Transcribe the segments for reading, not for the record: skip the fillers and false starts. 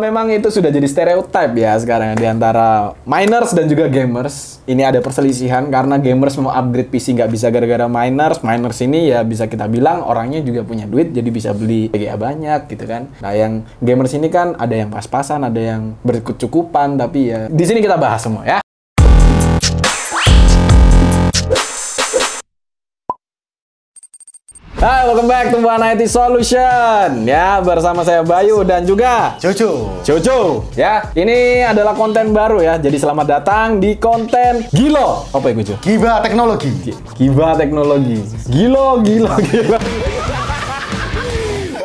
Memang itu sudah jadi stereotype ya sekarang di antara miners dan juga gamers. Ini ada perselisihan karena gamers mau upgrade PC nggak bisa gara-gara miners. Miners ini ya bisa kita bilang orangnya juga punya duit jadi bisa beli VGA banyak gitu kan. Nah yang gamers ini kan ada yang pas-pasan, ada yang berkecukupan, tapi ya di sini kita bahas semua ya. Hai, welcome back to One IT Solution. Ya, bersama saya Bayu dan juga Jojo. Ya, ini adalah konten baru ya. Jadi selamat datang di konten Gilo. Apa ya, Jojo? Gibah teknologi. Gibah teknologi. Gilo.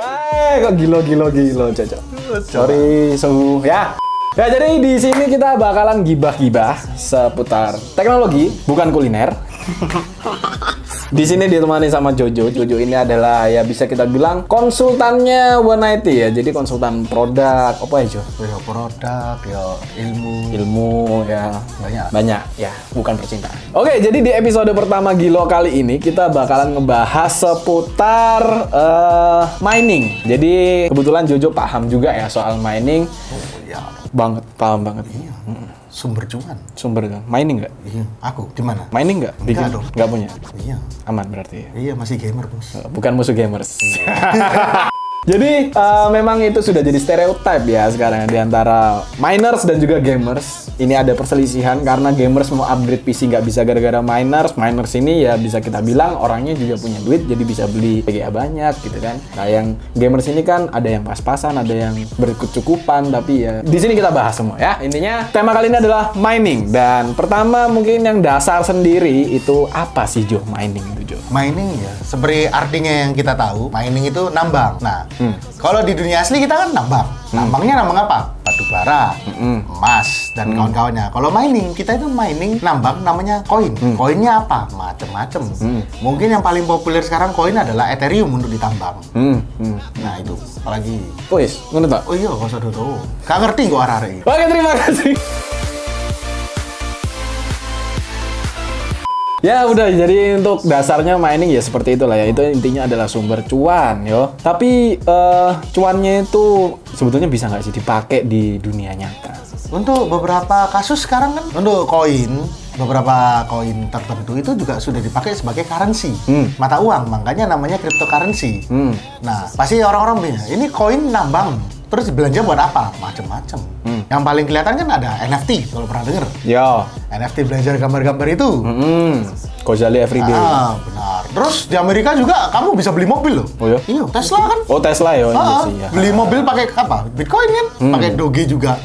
Hai, kok gilo, Jojo. Sorry, ya. Ya, jadi di sini kita bakalan gibah-gibah seputar teknologi, bukan kuliner. Di sini ditemani sama Jojo. Jojo ini adalah ya bisa kita bilang konsultannya One IT ya. Jadi konsultan produk apa ya, Jo? Ya produk, ya Ilmu ya banyak ya, bukan percintaan. Oke, jadi di episode pertama Gilo kali ini kita bakalan ngebahas seputar mining. Jadi kebetulan Jojo paham juga ya soal mining. Oh ya, Paham banget. Iya. Sumber cuan. Mining nggak? Iya. Aku di mana? Mining nggak? Enggak dong. Nggak punya. Iya. Aman berarti ya? Iya, masih gamer, Bos. Bukan musuh gamers. Jadi memang itu sudah jadi stereotype ya sekarang di antara miners dan juga gamers. Ini ada perselisihan karena gamers mau upgrade PC nggak bisa gara-gara miners. Miners ini ya bisa kita bilang orangnya juga punya duit jadi bisa beli VGA banyak gitu kan. Nah yang gamers ini kan ada yang pas-pasan, ada yang berkecukupan, tapi ya di sini kita bahas semua ya. Intinya tema kali ini adalah mining, dan pertama mungkin yang dasar sendiri itu apa sih, Jo? Mining itu, Jo? Mining ya, seperti artinya yang kita tahu, mining itu nambang. Nah, kalau di dunia asli kita kan nambang. Nambangnya nambang apa? Batu bara, emas, dan kawan-kawannya. Kalau mining, kita itu mining nambang namanya koin. Koinnya apa? Macem-macem. Mungkin yang paling populer sekarang koin adalah Ethereum untuk ditambang. Nah itu, apalagi. Oh yes, ngono tak? Oh iya, gak usah dulu. Gak ngerti kok arah-arah ini. Oke, terima kasih. Ya udah, jadi untuk dasarnya mining ya seperti itulah ya. Itu intinya adalah sumber cuan, yo. Tapi cuannya itu sebetulnya bisa nggak sih dipakai di dunia nyata? Untuk beberapa kasus sekarang kan, untuk koin, beberapa koin tertentu itu juga sudah dipakai sebagai currency, mata uang. Makanya namanya cryptocurrency. Nah, pasti orang-orang bilang, ini koin nambang. Terus belanja buat apa? Macem-macem. Yang paling kelihatan kan ada NFT, kalau pernah denger. Ya. NFT belajar gambar-gambar itu. Gozali everyday. Ah, benar. Terus di Amerika juga kamu bisa beli mobil loh. Oh ya? Iya, Tesla kan. Oh, Tesla ya. Iya sih, ya. Beli mobil pakai apa? Bitcoin kan? Pakai Doge juga.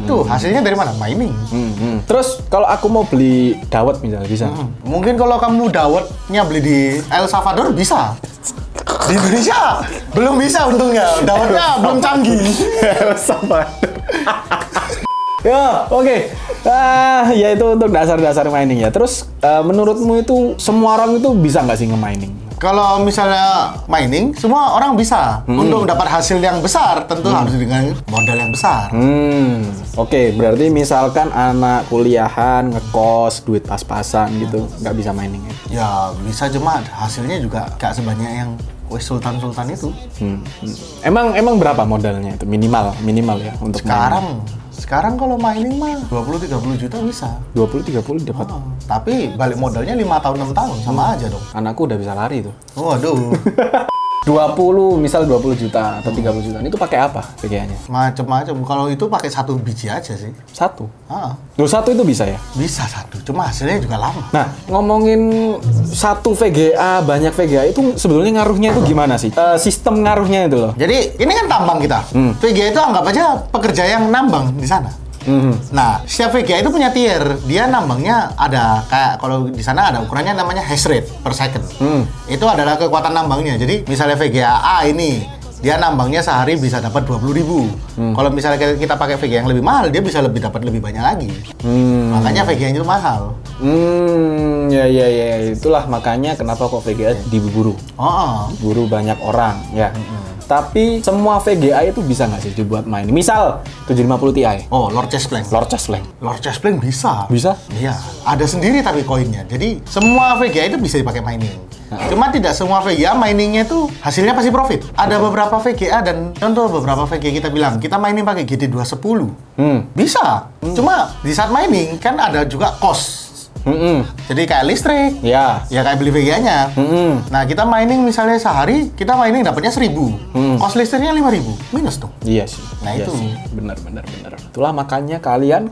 Tuh, hasilnya dari mana? Mining. Terus kalau aku mau beli dawet misalnya bisa? Mungkin kalau kamu dawetnya beli di El Salvador bisa. Di Indonesia belum bisa untungnya. Dawetnya belum canggih. El Salvador. Ya, oke. Ya itu untuk dasar-dasar mining ya. Terus menurutmu itu semua orang itu bisa nggak sih nge-mining? Kalau misalnya mining, semua orang bisa. Untuk mendapat hasil yang besar, tentu harus dengan modal yang besar. Oke, berarti misalkan anak kuliahan, ngekos, duit pas-pasan gitu, nggak bisa mining ya? Ya, bisa cuma hasilnya juga nggak sebanyak yang sultan-sultan itu. Emang berapa modalnya itu? Minimal ya untuk Sekarang kalau mining mah 20-30 juta bisa. 20-30 dapat. Tapi balik modalnya 5 tahun 6 tahun sama aja dong. Anakku udah bisa lari tuh. Waduh. 20 juta atau 30 juta. Itu pakai apa VGA-nya? Macem-macem. Kalau itu pakai satu biji aja sih. Satu? Ah. Satu itu bisa ya? Bisa satu. Cuma hasilnya juga lama. Nah, ngomongin satu VGA, banyak VGA itu sebetulnya ngaruhnya itu gimana sih? Sistem ngaruhnya itu loh. Jadi ini kan tambang kita. VGA itu anggap aja pekerja yang nambang di sana. Nah, setiap VGA itu punya tier. Dia nambangnya ada kayak kalau di sana ada ukurannya namanya hash rate per second. Itu adalah kekuatan nambangnya. Jadi misalnya VGA A ini dia nambangnya sehari bisa dapat 20.000. Kalau misalnya kita pakai VGA yang lebih mahal, dia bisa dapat lebih banyak lagi. Makanya VGA itu mahal. Ya. Itulah makanya kenapa kok VGA diburu. Buru banyak orang, ya. Tapi semua VGA itu bisa nggak sih dibuat main? Misal 750 Ti. Oh, Lord Chestplane. Lord Chestplane. Lord Chestplane bisa. Bisa? Iya, ada sendiri tapi koinnya. Jadi semua VGA itu bisa dipakai mining. Cuma tidak semua VGA miningnya itu hasilnya pasti profit. Ada beberapa VGA dan contoh beberapa VGA kita bilang kita mining pakai GT210. Bisa. Cuma di saat mining kan ada juga cost. Jadi kayak listrik, ya kayak beli VGA-nya. Nah kita mining misalnya sehari kita mining dapatnya 1.000, cost listriknya 5.000, minus tuh. Iya sih. Nah iya itu sih. Benar. Itulah makanya kalian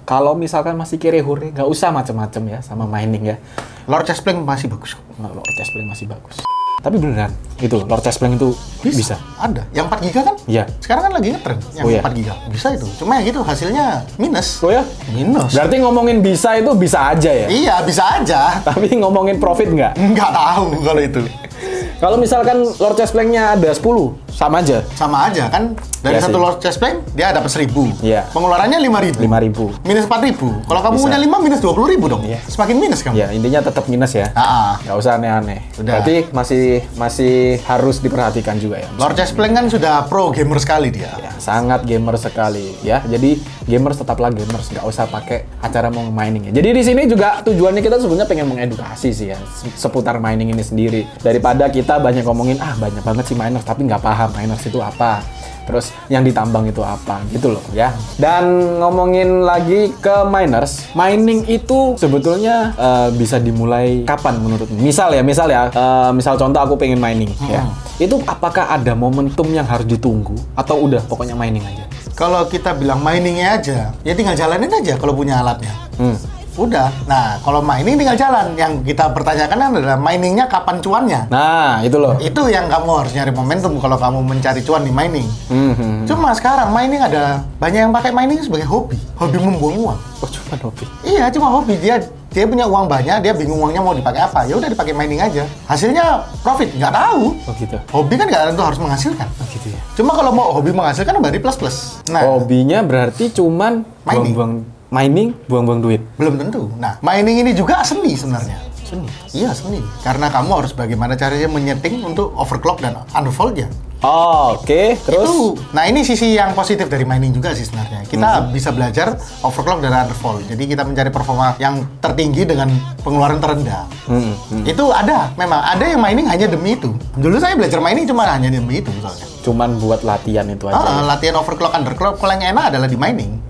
kalau misalkan masih kere-hure, nggak usah macem-macem ya sama mining ya. Lord Chestplane masih bagus. Lord Chestplane masih bagus. Tapi beneran, itu Lord Chestplane itu bisa. Ada. Yang 4 GB kan? Iya. Sekarang kan lagi ngetren yang 4 GB. Bisa itu. Cuma ya gitu hasilnya minus. Oh ya? Minus. Berarti ngomongin bisa itu bisa aja ya? Iya, bisa aja. Tapi ngomongin profit nggak? Nggak tahu kalau itu. Kalau misalkan Lord Chestplane-nya ada 10, sama aja? Sama aja kan. Dari Ya satu sih. Lord Chestplane dia dapat 1.000. Iya. Pengeluarannya 5.000. 5.000. Minus 4.000. Kalau kamu Bisa. punya 5 minus 20.000 dong. Iya. Semakin minus kamu. Ya, intinya tetap minus ya. Nggak usah aneh-aneh. Udah. Berarti masih harus diperhatikan juga ya. Lord Chestplane kan sudah pro gamer sekali dia. Ya, sangat gamer sekali ya. Jadi gamers tetaplah gamers, nggak usah pakai acara mau mining ya. Jadi di sini juga tujuannya kita sebenarnya pengen mengedukasi sih ya seputar mining ini sendiri. Daripada kita banyak ngomongin banyak banget sih miners tapi nggak paham miners itu apa. Terus yang ditambang itu apa gitu loh ya. Dan ngomongin lagi ke miners, mining itu sebetulnya bisa dimulai kapan menurutmu? Misal contoh aku pengen mining ya. Itu apakah ada momentum yang harus ditunggu atau udah pokoknya mining aja? Kalau kita bilang miningnya aja, ya tinggal jalanin aja kalau punya alatnya. Udah. Nah, kalau mining tinggal jalan. Yang kita pertanyakan adalah miningnya kapan cuannya. Nah, itu loh. Itu yang kamu harus nyari momentum kalau kamu mencari cuan di mining. Cuma sekarang mining ada banyak yang pakai mining sebagai hobi membuang uang. Oh, cuma hobi. Iya, cuma hobi. Dia punya uang banyak, dia bingung uangnya mau dipakai apa. Ya udah dipakai mining aja. Hasilnya profit, nggak tahu. Oh gitu. Hobi kan nggak tentu harus menghasilkan. Oh gitu ya. Cuma kalau mau hobi menghasilkan berarti plus. Nah, hobinya berarti cuman mining. Buang-buang duit. Belum tentu. Nah, mining ini juga seni sebenarnya. Seni? Iya, seni. Karena kamu harus bagaimana caranya menyeting untuk overclock dan underfold-nya. Oh, oke. Terus? Nah, ini sisi yang positif dari mining juga sih sebenarnya. Kita bisa belajar overclock dan underfold. Jadi kita mencari performa yang tertinggi dengan pengeluaran terendah. Itu memang ada yang mining hanya demi itu. Dulu saya belajar mining cuma hanya demi itu misalnya. Cuman buat latihan itu aja. Latihan overclock, underclock. Kalau yang enak adalah di mining.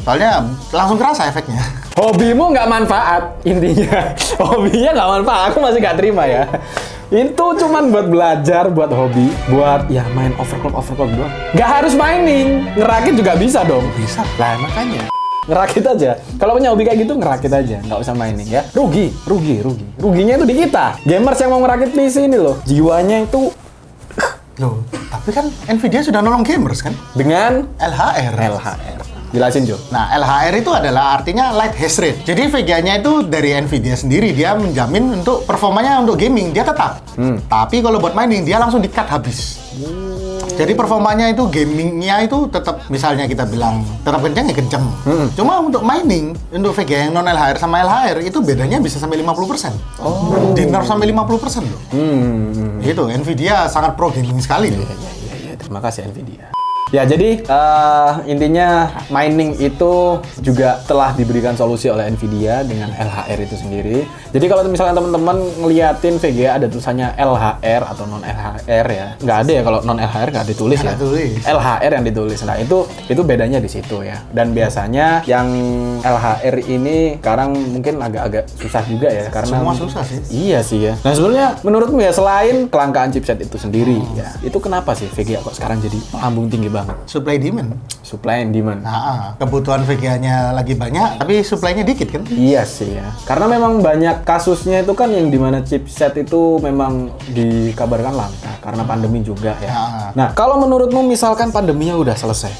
Soalnya langsung kerasa efeknya. Hobimu nggak manfaat intinya. Hobinya nggak manfaat. Aku masih nggak terima ya. Itu cuman buat belajar, buat hobi, buat ya main overclock doang. Nggak harus mining, ngerakit juga bisa dong. Bisa. Lah makanya ngerakit aja. Kalau punya hobi kayak gitu ngerakit aja, nggak usah mining ya. Rugi. Ruginya itu di kita. Gamers yang mau ngerakit PC ini loh, jiwanya itu. Loh, tapi kan Nvidia sudah nolong gamers kan? Dengan LHR. Jelasin Jo. Nah, LHR itu adalah artinya light hash rate. Jadi VGA-nya itu dari Nvidia sendiri, dia menjamin untuk performanya untuk gaming, dia tetap. Tapi kalau buat mining, dia langsung di-cut habis. Jadi performanya itu, gamingnya itu tetap, misalnya kita bilang, tetap kencang ya kencang. Cuma untuk mining, untuk VGA yang non-LHR sama LHR, itu bedanya bisa sampai 50%. Di-nerf sampai 50% loh. Itu, Nvidia sangat pro gaming sekali. Iya. Terima kasih Nvidia. Ya, jadi intinya mining itu juga telah diberikan solusi oleh Nvidia dengan LHR itu sendiri. Jadi kalau misalnya teman-teman ngeliatin VGA ada tulisannya LHR atau non-LHR ya, nggak ada ya kalau non-LHR nggak ditulis ya. LHR yang ditulis. Nah itu bedanya di situ ya. Dan biasanya yang LHR ini sekarang mungkin agak-agak susah juga ya karena semua susah sih. Iya sih ya. Nah sebenarnya menurutmu ya selain kelangkaan chipset itu sendiri ya, itu kenapa sih VGA kok sekarang jadi melambung tinggi banget? Supply demand. Supply and demand. Nah, kebutuhan VGA-nya lagi banyak, tapi supply-nya dikit kan? Iya sih ya. Karena memang banyak kasusnya itu kan yang dimana chipset itu memang dikabarkan langka karena pandemi juga ya. Nah, kalau menurutmu misalkan pandeminya udah selesai,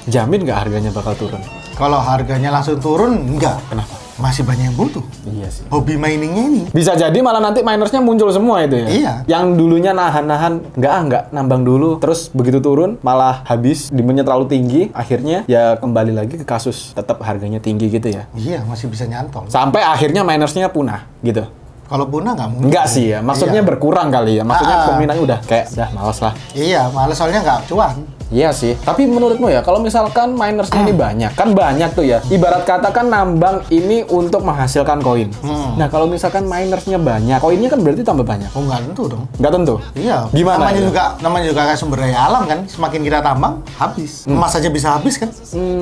jamin nggak harganya bakal turun? Kalau harganya langsung turun, enggak. Kenapa? Masih banyak yang butuh. Iya sih. Hobi miningnya ini. Bisa jadi malah nanti minersnya muncul semua itu ya? Iya. Yang dulunya nahan-nahan, nggak nambang dulu. Terus begitu turun, malah habis, demandnya terlalu tinggi. Akhirnya ya kembali lagi ke kasus tetap harganya tinggi gitu ya? Iya, masih bisa nyantol. Sampai akhirnya minersnya punah gitu? Kalau punah nggak mungkin. Enggak sih ya, maksudnya Iya. berkurang kali ya. Maksudnya peminatnya udah kayak, udah males lah. Iya, males soalnya nggak cuan. Iya sih, tapi menurutmu ya, kalau misalkan minersnya ini banyak, kan banyak tuh ya. Ibarat kata kan nambang ini untuk menghasilkan koin. Nah, kalau misalkan minersnya banyak, koinnya kan berarti tambah banyak. Oh, nggak tentu dong. Nggak tentu? Iya. Gimana Namanya itu? namanya juga kayak sumber daya alam kan. Semakin kita tambang, habis. Emas aja bisa habis kan?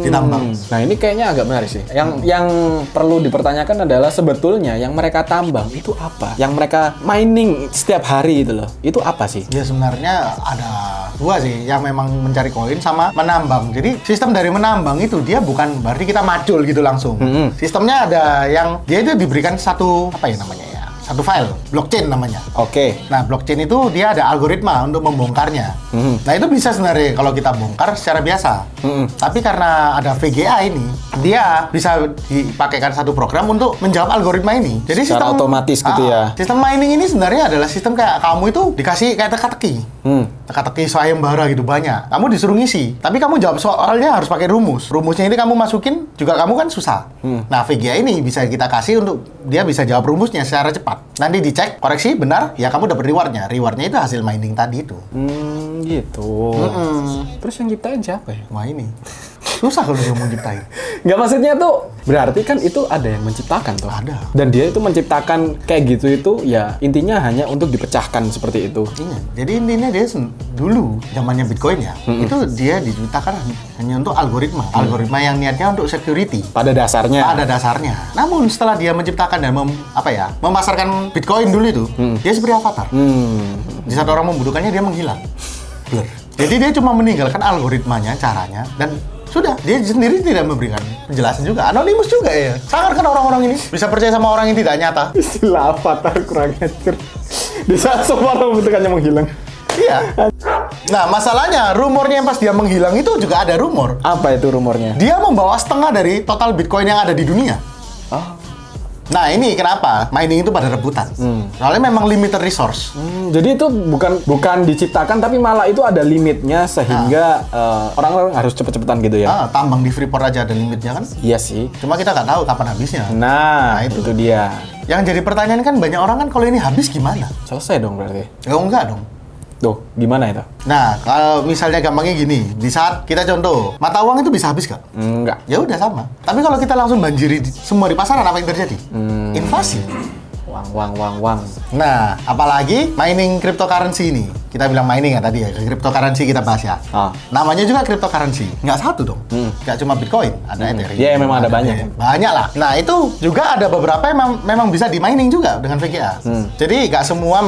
Ditambang. Nah, ini kayaknya agak menarik sih. Yang perlu dipertanyakan adalah sebetulnya yang mereka tambang itu apa? Yang mereka mining setiap hari itu loh. Itu apa sih? Ya sebenarnya ada dua sih, yang memang mencari koin sama menambang. Jadi sistem dari menambang itu dia bukan berarti kita macul gitu langsung. Sistemnya ada yang dia itu diberikan satu apa ya namanya ya? Satu file, blockchain namanya. Oke. Nah, blockchain itu dia ada algoritma untuk membongkarnya. Nah, itu bisa sebenarnya kalau kita bongkar secara biasa. Tapi karena ada VGA ini, dia bisa dipakaikan satu program untuk menjawab algoritma ini. Jadi Secara otomatis gitu ya. Sistem mining ini sebenarnya adalah sistem kayak kamu itu dikasih kayak teka-teki. Teka-teki sayembara gitu banyak. Kamu disuruh ngisi, tapi kamu jawab soalnya harus pakai rumus. Rumusnya ini kamu masukin, juga kamu kan susah. Nah, VGA ini bisa kita kasih untuk dia bisa jawab rumusnya secara cepat. Nanti dicek, koreksi, benar, ya kamu dapat rewardnya. Rewardnya itu hasil mining tadi itu. Gitu. Terus yang ciptain siapa ya? Wah ini, susah kalau dia mau ciptain. Nggak, maksudnya tuh berarti kan itu ada yang menciptakan tuh. Ada. Dan dia itu menciptakan kayak gitu itu ya intinya hanya untuk dipecahkan seperti itu. Iya, jadi intinya dia dulu zamannya Bitcoin ya, itu dia diciptakan hanya untuk algoritma. Algoritma yang niatnya untuk security. Pada dasarnya. Pada dasarnya. Namun setelah dia menciptakan dan memasarkan Bitcoin dulu itu, dia seperti avatar. Di saat orang membutuhkannya dia menghilang. Blur. Jadi dia cuma meninggalkan algoritmanya, caranya, dan sudah, dia sendiri tidak memberikan penjelasan juga. Anonimus juga ya. Sangat kan orang-orang ini bisa percaya sama orang yang tidak nyata. Istilah avatar kurang ajar. Di saat semua orang membutuhkannya menghilang. Iya. Nah, masalahnya rumornya pas dia menghilang itu juga ada rumor. Apa itu rumornya? Dia membawa setengah dari total Bitcoin yang ada di dunia. Oh. Nah, ini kenapa mining itu pada rebutan. Soalnya memang limited resource. Jadi itu bukan diciptakan tapi malah itu ada limitnya sehingga orang-orang harus cepet-cepetan gitu ya. Tambang di Freeport aja ada limitnya kan? Iya sih. Cuma kita nggak tahu kapan habisnya. Nah, itu dia. Yang jadi pertanyaan kan banyak orang kan kalau ini habis gimana? Selesai dong berarti. Ya enggak dong. Tuh, gimana itu? Nah, kalau misalnya gampangnya gini, di saat kita contoh, mata uang itu bisa habis nggak? Enggak. Ya udah sama. Tapi kalau kita langsung banjiri semua di pasaran, apa yang terjadi? Inflasi. Wang. Nah, apalagi mining cryptocurrency ini. Kita bilang mining ya tadi ya, cryptocurrency kita bahas ya. Namanya juga cryptocurrency. Nggak satu dong. Nggak cuma Bitcoin, ada Ethereum. Iya, memang ada banyak. Banyak lah. Nah, itu juga ada beberapa yang memang bisa di mining juga dengan VGA. Jadi nggak semua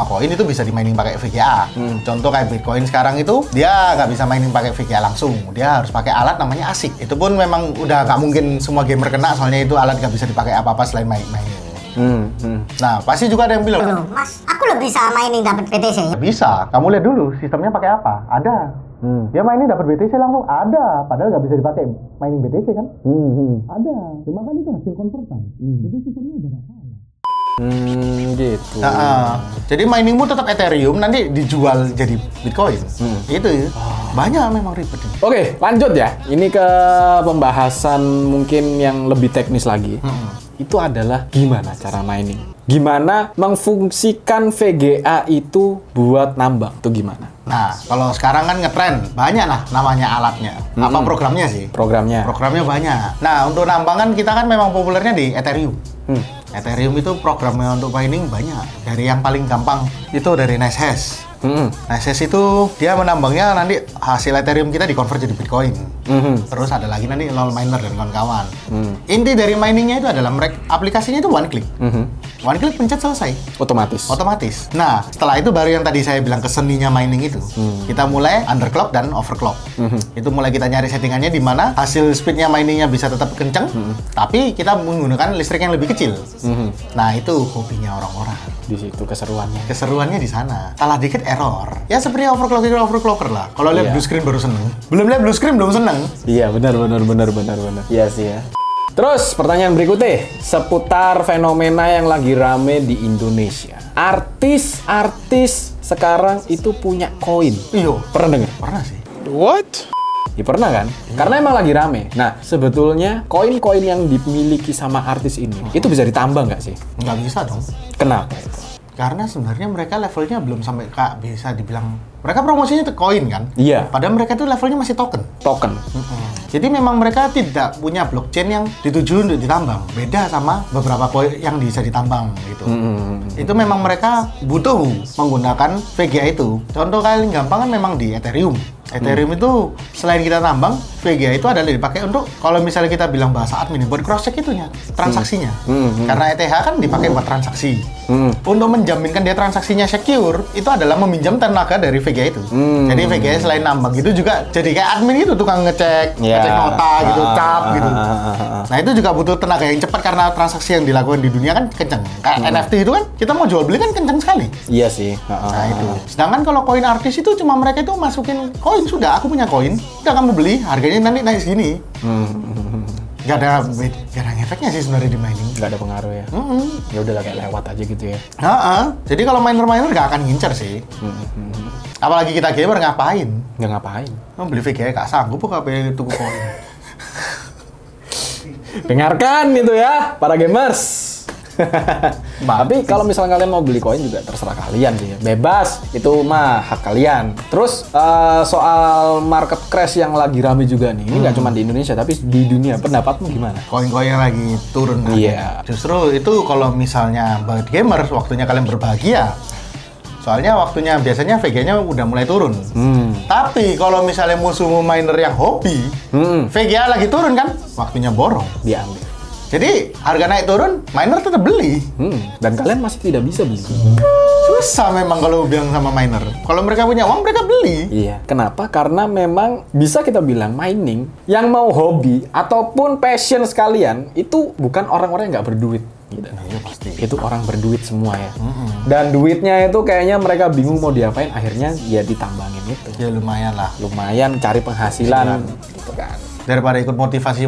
koin itu bisa di mining pakai VGA. Contoh kayak Bitcoin sekarang itu, dia nggak bisa mining pakai VGA langsung. Dia harus pakai alat namanya ASIC. Itu pun memang udah nggak mungkin semua gamer kena, soalnya itu alat nggak bisa dipakai apa-apa selain mining. Nah, pasti juga ada yang bilang, Mas, aku lo bisa mining dapat PTC. bisa. Kamu lihat dulu sistemnya pakai apa? Ada. Dia mining dapat BTC langsung ada. Padahal nggak bisa dipakai mining BTC kan? Ada. Cuma kan itu hasil konvertan. Itu sistemnya udah nggak salah. Gitu. Jadi miningmu tetap Ethereum, nanti dijual jadi Bitcoin. Itu banyak memang ribet. Oke, lanjut ya. Ini ke pembahasan mungkin yang lebih teknis lagi. Itu adalah gimana cara mining. Gimana memfungsikan VGA itu buat nambang. Itu gimana? Nah, kalau sekarang kan ngetren, banyak lah namanya alatnya. Apa programnya sih? Programnya. Programnya banyak. Nah, untuk nambangan kita kan memang populernya di Ethereum. Ethereum itu programnya untuk mining banyak. Dari yang paling gampang itu dari NiceHash. NiceHash itu dia menambangnya nanti hasil Ethereum kita dikonvert jadi Bitcoin. Terus ada lagi nanti LOL Miner dan kawan-kawan. Inti dari miningnya itu adalah aplikasinya itu one click. One click pencet selesai. Otomatis. Nah, setelah itu baru yang tadi saya bilang keseninya mining itu. Kita mulai underclock dan overclock. Itu mulai kita nyari settingannya di mana hasil speednya miningnya bisa tetap kenceng, tapi kita menggunakan listrik yang lebih kecil. Nah, itu hobinya orang-orang. Di situ keseruannya. Keseruannya di sana. Salah dikit error. Ya seperti overclocker lah. Kalau lihat blue screen baru seneng. Belum lihat blue screen belum seneng. Iya, benar. Iya sih ya. Terus pertanyaan berikutnya seputar fenomena yang lagi rame di Indonesia. Artis sekarang itu punya koin. Iya. Pernah dengar? Pernah sih. What? Ya pernah kan? Karena emang lagi rame. Nah, sebetulnya koin-koin yang dimiliki sama artis ini itu bisa ditambah nggak sih? Nggak bisa dong. Kenapa itu? Karena sebenarnya mereka levelnya belum sampai bisa dibilang mereka promosinya itu koin kan? Iya. Padahal mereka itu levelnya masih token. Token. Jadi memang mereka tidak punya blockchain yang dituju untuk ditambang. Beda sama beberapa koin yang bisa ditambang gitu. Itu memang mereka butuh menggunakan VGA itu. Contoh paling gampang kan memang di Ethereum. Ethereum itu selain kita tambang, VGA itu adalah dipakai untuk kalau misalnya kita bilang bahasa admin buat cross check itunya, transaksinya. Karena ETH kan dipakai buat transaksi. Untuk menjaminkan dia transaksinya secure, itu adalah meminjam tenaga dari VGA itu. Jadi VGA selain nambang itu juga jadi kayak admin itu, tukang ngecek nota gitu, cap gitu. Nah, itu juga butuh tenaga yang cepat karena transaksi yang dilakukan di dunia kan kenceng. Kayak NFT itu kan kita mau jual beli kan kenceng sekali. Iya sih. Nah, itu. Sedangkan kalau koin artis itu cuma mereka itu masukin koin, sudah aku punya koin, udah kamu beli, harganya nanti naik segini. Gak ada efeknya sih sebenarnya di mining. Gak ada pengaruh ya. Ya udah kayak lewat aja gitu ya. Jadi kalau miner gak akan ngincer sih. Apalagi kita gamer ngapain? Nggak ngapain. Beli VGA gak sanggup kok kabeh tuku koin. Dengarkan gitu ya, para gamers. Tapi kalau misalnya kalian mau beli koin juga terserah kalian sih ya. Bebas, itu mah hak kalian. Terus soal market crash yang lagi rame juga nih. Ini nggak cuma di Indonesia tapi di dunia. Pendapatmu gimana? Koin-koin yang lagi turun. Iya. Justru itu kalau misalnya buat gamers waktunya kalian berbahagia. Soalnya waktunya biasanya VGA-nya udah mulai turun. Tapi kalau misalnya musuhmu miner yang hobi, VGA lagi turun kan, waktunya borong. Diambil. Jadi harga naik turun, miner tetap beli. Dan kalian masih tidak bisa beli. Susah memang kalau bilang sama miner. Kalau mereka punya uang, mereka beli. Iya. Kenapa? Karena memang bisa kita bilang mining yang mau hobi ataupun passion sekalian itu bukan orang-orang yang nggak berduit. Gitu. Iya pasti. Itu orang berduit semua ya. Dan duitnya itu kayaknya mereka bingung mau diapain. Akhirnya ya ditambangin itu. Ya lumayan lah. Lumayan cari penghasilan gitu kan. Daripada ikut motivasi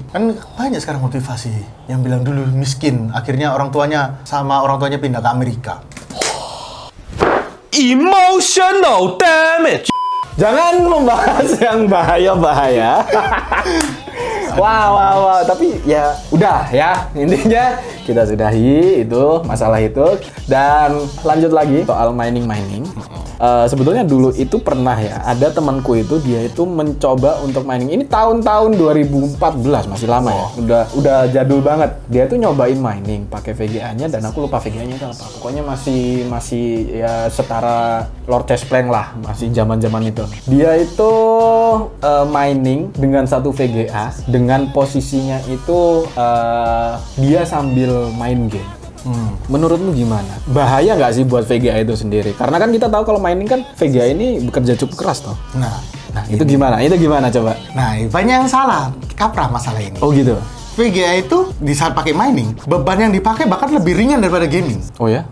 kan banyak sekarang motivasi yang bilang dulu miskin akhirnya orang tuanya pindah ke Amerika. Emotional damage. Jangan membahas yang bahaya-bahaya. Wow. Tapi ya udah ya, intinya kita sudahi itu masalah itu dan lanjut lagi soal mining. Sebetulnya dulu itu pernah ya, ada temanku itu dia itu mencoba untuk mining. Ini tahun-tahun 2014, masih lama ya. Udah jadul banget. Dia tuh nyobain mining pakai VGA-nya dan aku lupa VGA-nya itu apa. Pokoknya masih ya setara Lord Chestplane lah, masih zaman-zaman itu. Dia itu mining dengan satu VGA dengan posisinya itu dia sambil main game. Menurutmu gimana? Bahaya nggak sih buat VGA itu sendiri? Karena kan kita tahu kalau mining kan VGA ini bekerja cukup keras toh. Nah itu gimana? Itu gimana coba? Nah, banyak yang salah kaprah masalah ini. Oh gitu. VGA itu di saat pakai mining, beban yang dipakai bahkan lebih ringan daripada gaming. Oh ya?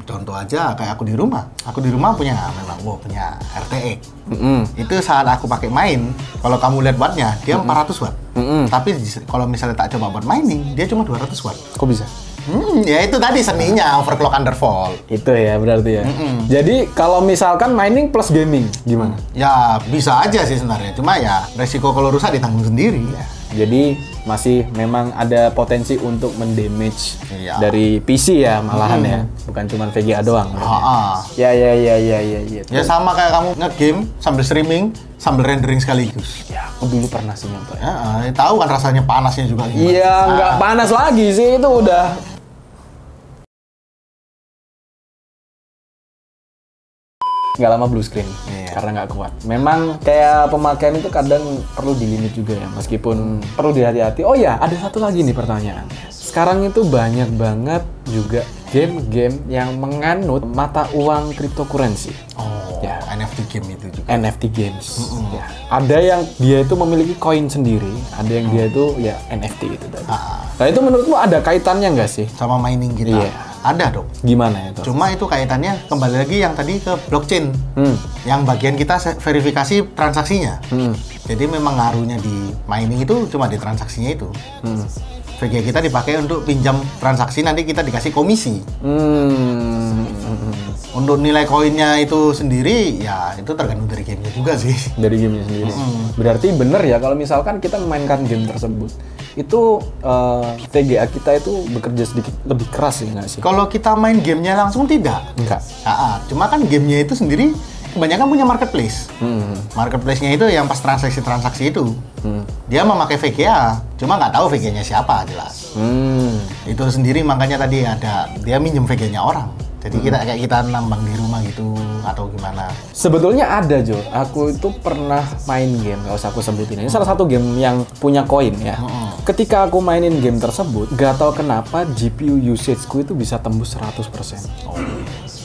Contoh aja kayak aku di rumah. Aku di rumah punya RTX. Itu saat aku pakai main, kalau kamu lihat wattnya, dia 400 watt. Tapi kalau misalnya tak coba buat mining, dia cuma 200 watt. Kok bisa? Ya itu tadi seninya overclock undervolt. Itu ya berarti ya. Jadi kalau misalkan mining plus gaming gimana? Ya bisa aja sih sebenarnya. Cuma ya resiko kalau rusak ditanggung sendiri. Ya. Jadi masih memang ada potensi untuk mendamage dari PC ya malahan ya. Bukan cuma VGA doang. Ya. Ya sama kayak kamu nge-game sambil streaming, sambil rendering sekaligus. Ya, aku dulu pernah sih nyoba. Ya, tahu kan rasanya panasnya juga gimana. Iya, nggak panas lagi sih itu udah. Nggak lama blue screen karena nggak kuat. Memang kayak pemakaian itu kadang perlu dilimit juga ya, meskipun perlu dihati-hati. Oh ya, ada satu lagi nih pertanyaan. Sekarang itu banyak banget juga game-game yang menganut mata uang cryptocurrency. Ya, NFT game itu juga. NFT games. Ya. Ada yang dia itu memiliki koin sendiri, ada yang dia itu ya NFT itu tadi. Nah itu menurutmu ada kaitannya nggak sih? Sama mining kita? Iya. Ada dong. Gimana itu? Cuma itu kaitannya kembali lagi yang tadi ke blockchain. Yang bagian kita verifikasi transaksinya. Jadi memang ngaruhnya di mining itu cuma di transaksinya itu. VGA kita dipakai untuk pinjam transaksi, nanti kita dikasih komisi. Untuk nilai koinnya itu sendiri, ya itu tergantung dari gamenya juga sih. Dari gamenya sendiri. Berarti bener ya kalau misalkan kita memainkan game tersebut, itu VGA kita itu bekerja sedikit lebih keras sih nggak sih? Kalau kita main gamenya langsung tidak. Enggak. Cuma kan gamenya itu sendiri kebanyakan punya marketplace. Marketplace-nya itu yang pas transaksi itu. Dia memakai VGA, cuma nggak tahu VGA-nya siapa jelas. Itu sendiri makanya tadi ada dia minjem VGA-nya orang. Jadi kita nambang di rumah gitu atau gimana? Sebetulnya ada Jo, aku itu pernah main game, nggak usah aku sebutin. Ini salah satu game yang punya koin ya. Ketika aku mainin game tersebut, nggak tahu kenapa GPU usage-ku itu bisa tembus 100%.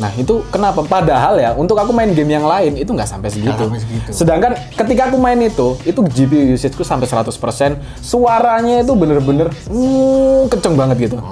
Nah itu kenapa? Padahal ya untuk aku main game yang lain itu nggak sampai segitu. Sedangkan ketika aku main itu GPU usage-ku sampai 100%, suaranya itu bener-bener kenceng banget gitu.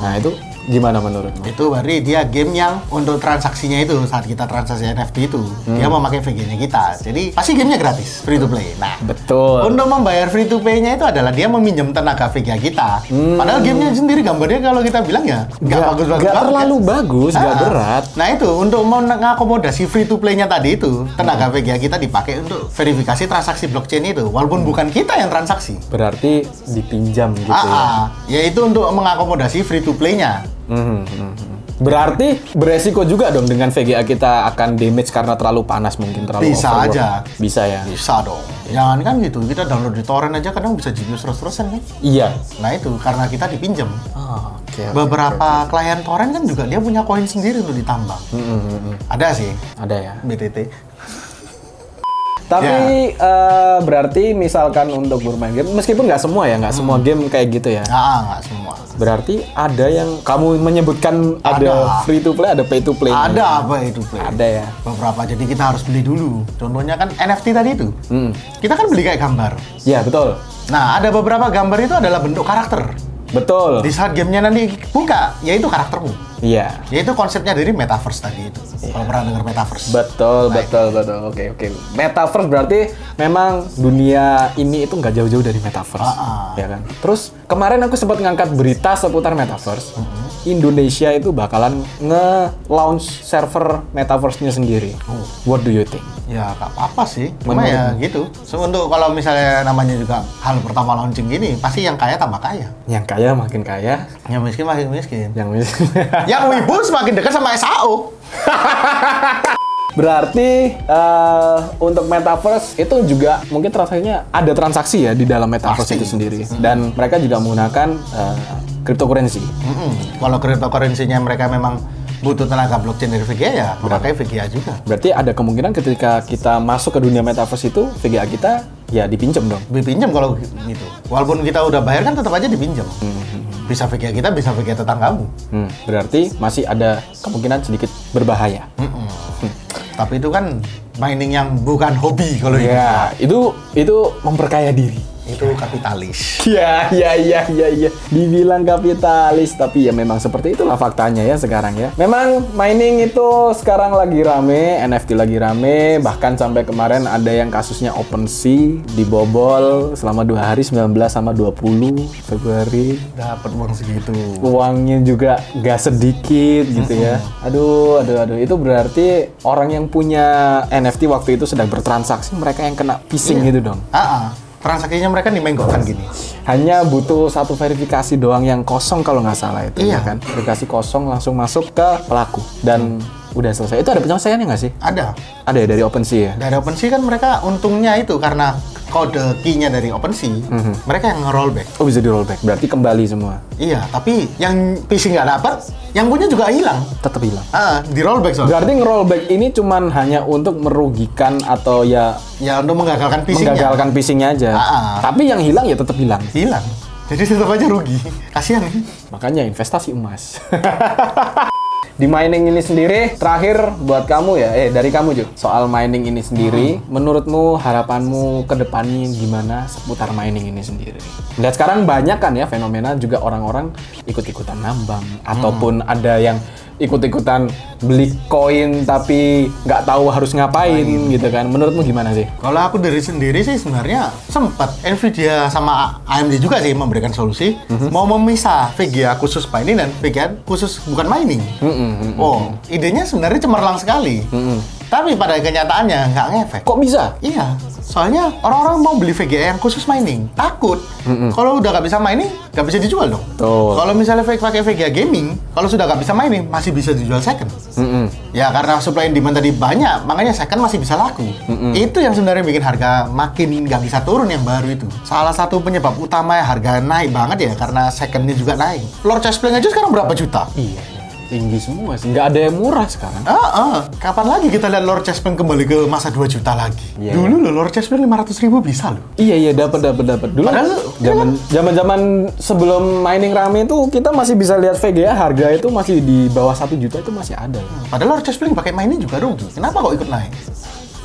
Nah itu gimana menurutmu? Itu berarti dia game yang untuk transaksinya itu saat kita transaksi NFT itu dia memakai VGA-nya kita. Jadi pasti gamenya gratis, free to play. Nah, betul. Untuk membayar free to play-nya itu adalah dia meminjam tenaga VGA kita. Padahal gamenya sendiri gambarnya kalau kita bilang ya nggak bagus-bagus nggak banget. terlalu bagus, nggak berat. Nah itu untuk mengakomodasi free to play-nya tadi itu tenaga VGA kita dipakai untuk verifikasi transaksi blockchain itu, walaupun bukan kita yang transaksi. Berarti dipinjam gitu ya? Yaitu untuk mengakomodasi free to play-nya. Berarti beresiko juga dong dengan VGA kita akan damage karena terlalu panas mungkin terlalu bisa overwork. aja. Bisa ya? Bisa dong. Jangan kan gitu, kita download di torrent aja kadang bisa GPU terus-terusan kan? Iya. Nah itu karena kita dipinjam. Okay. Beberapa klien torrent kan juga dia punya koin sendiri untuk ditambang. Ada sih. Ada ya? BTT. Tapi berarti misalkan untuk bermain game, meskipun nggak semua ya, nggak semua game kayak gitu ya? Nggak semua. Berarti ada yang kamu menyebutkan ada free to play, ada pay to play. Ada pay to play. Ada ya? Beberapa, jadi kita harus beli dulu. Contohnya kan NFT tadi itu. Kita kan beli kayak gambar. Iya, betul. Nah, ada beberapa gambar itu adalah bentuk karakter. Betul. Di saat gamenya nanti buka, yaitu karaktermu. Iya. Yaitu konsepnya dari metaverse tadi itu. Kalau pernah dengar metaverse. Betul. Oke. Metaverse berarti memang dunia ini itu nggak jauh-jauh dari metaverse, ya kan? Terus kemarin aku sempat ngangkat berita seputar metaverse. Indonesia itu bakalan nge-launch server metaverse-nya sendiri. What do you think? Ya nggak apa-apa sih. Cuma ya gitu. So, untuk kalau misalnya namanya juga hal pertama launching gini, pasti yang kaya tambah kaya. Yang kaya makin kaya. Yang miskin makin miskin. Yang miskin. Yang wibu semakin dekat sama SAO. Berarti untuk metaverse itu juga mungkin transaksinya ada transaksi ya di dalam metaverse itu sendiri. Dan mereka juga menggunakan cryptocurrency. Kalau cryptocurrency-nya mereka memang butuh tenaga blockchain dari VGA ya, memakai VGA juga. Berarti ada kemungkinan ketika kita masuk ke dunia metaverse itu VGA kita ya dipinjam dong. Dipinjam kalau gitu. Walaupun kita udah bayar kan tetap aja dipinjam. Bisa VGA kita, bisa VGA tetanggamu. Berarti masih ada kemungkinan sedikit berbahaya. Tapi itu kan mining yang bukan hobi kalau ya, itu memperkaya diri. Itu kapitalis. Iya. Dibilang kapitalis, tapi ya memang seperti itulah faktanya ya sekarang ya. Memang mining itu sekarang lagi rame, NFT lagi rame, bahkan sampai kemarin ada yang kasusnya OpenSea dibobol selama 2 hari 19 sama 20 Februari. Dapat uang segitu. Uangnya juga gak sedikit gitu ya. Aduh, itu berarti orang yang punya NFT waktu itu sedang bertransaksi, mereka yang kena phishing gitu dong. Transaksinya mereka dimenggokkan gini. Hanya butuh satu verifikasi doang yang kosong kalau nggak salah itu, ya kan? Verifikasi kosong langsung masuk ke pelaku dan udah selesai. Itu ada penyelesaiannya nggak sih? Ada ya dari OpenSea ya? Dari OpenSea kan mereka untungnya itu karena kode key-nya dari OpenSea, mereka yang nge-rollback. Oh, bisa di-rollback, berarti kembali semua? Iya, tapi yang phishing nggak dapat, yang punya juga hilang. Tetap hilang? Di-rollback soalnya. Berarti nge-rollback ini cuman hanya untuk merugikan atau ya untuk menggagalkan phishing-nya. Menggagalkan phishing-nya aja. Tapi yang hilang ya tetap hilang? Hilang. Jadi tetap aja rugi. Kasihan nih. Makanya investasi emas. Di mining ini sendiri, terakhir buat kamu ya, dari kamu juga soal mining ini sendiri, menurutmu harapanmu ke depannya gimana seputar mining ini sendiri? Lihat sekarang banyak kan ya fenomena juga orang-orang ikut-ikutan nambang, ataupun ada yang ikut-ikutan beli koin tapi nggak tahu harus ngapain gitu kan. Menurutmu gimana sih? Kalau aku dari sendiri sih sebenarnya sempat Nvidia sama AMD juga sih memberikan solusi mau memisah VGA khusus mining dan VGA khusus bukan mining. Oh, idenya sebenarnya cemerlang sekali. Tapi pada kenyataannya nggak ngefek. Kok bisa? Iya, soalnya orang-orang mau beli VGA yang khusus mining, takut. Kalau udah nggak bisa mining, nggak bisa dijual dong. Betul. Kalau misalnya pakai VGA gaming, kalau sudah nggak bisa mining, masih bisa dijual second. Ya karena supply and demand tadi banyak, makanya second masih bisa laku. Itu yang sebenarnya bikin harga makin nggak bisa turun yang baru itu. Salah satu penyebab utama ya harga naik banget ya, karena secondnya juga naik. Lord Chestplate aja sekarang berapa juta? Iya. Tinggi semua sih. Nggak ada yang murah sekarang. Kapan lagi kita lihat Lord Chestplate kembali ke masa 2 juta lagi? Iya. Dulu loh Lord Chestplate 500.000 bisa loh. Iya, dapat. Dulu Padahal, zaman sebelum mining rame itu kita masih bisa lihat VGA harga itu masih di bawah 1 juta itu masih ada. Padahal Lord Chestplate pakai mining juga rugi. Kenapa kok ikut naik?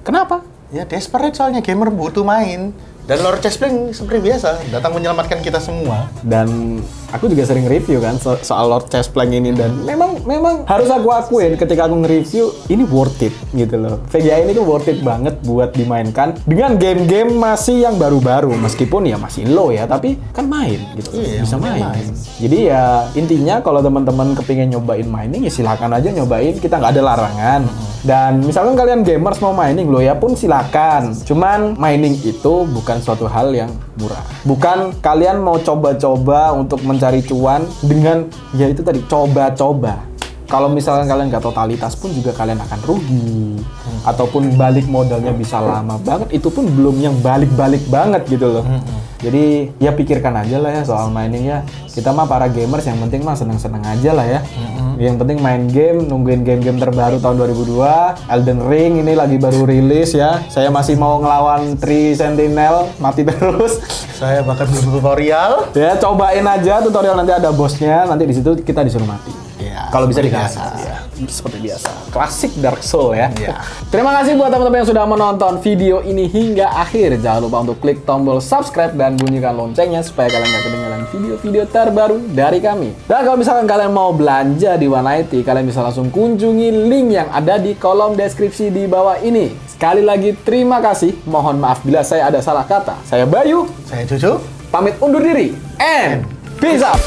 Kenapa? Ya desperate soalnya gamer butuh main. Dan Lord Chestplate seperti biasa datang menyelamatkan kita semua. Dan aku juga sering review kan soal Lord Chestplate ini, dan memang harus aku akuin ketika aku nge-review ini worth it gitu loh. VGA ini tuh worth it banget buat dimainkan dengan game-game masih yang baru-baru, meskipun ya masih low ya, tapi kan main gitu. Iya, bisa main. main. Jadi ya intinya kalau teman-teman kepingin nyobain mining ya silakan aja nyobain, kita nggak ada larangan. Dan misalkan kalian gamers mau mining lo ya pun silakan. Cuman mining itu bukan suatu hal yang murah. Bukan kalian mau coba-coba untuk mencari cuan dengan ya itu tadi coba-coba. Kalau misalkan kalian nggak totalitas pun juga kalian akan rugi. Ataupun balik modalnya bisa lama banget, itu pun belum yang balik-balik banget gitu loh. Jadi ya pikirkan aja lah ya soal mining ya. Kita mah para gamers yang penting mah seneng-seneng aja lah ya. Yang penting main game, nungguin game-game terbaru tahun 2002. Elden Ring ini lagi baru rilis ya. Saya masih mau ngelawan Tree Sentinel, mati terus. Saya bahkan belum tutorial. Ya cobain aja tutorial, nanti ada bosnya, nanti di situ kita disuruh mati. Ya, Kalau bisa seperti dikasih. biasa. Ya, seperti biasa. Klasik Dark Soul ya. Iya. Terima kasih buat teman-teman yang sudah menonton video ini hingga akhir. Jangan lupa untuk klik tombol subscribe dan bunyikan loncengnya supaya kalian gak ketinggalan video-video terbaru dari kami. Dan kalau misalkan kalian mau belanja di One IT, kalian bisa langsung kunjungi link yang ada di kolom deskripsi di bawah ini. Sekali lagi terima kasih. Mohon maaf bila saya ada salah kata. Saya Bayu. Saya Cucu. Pamit undur diri. And peace out.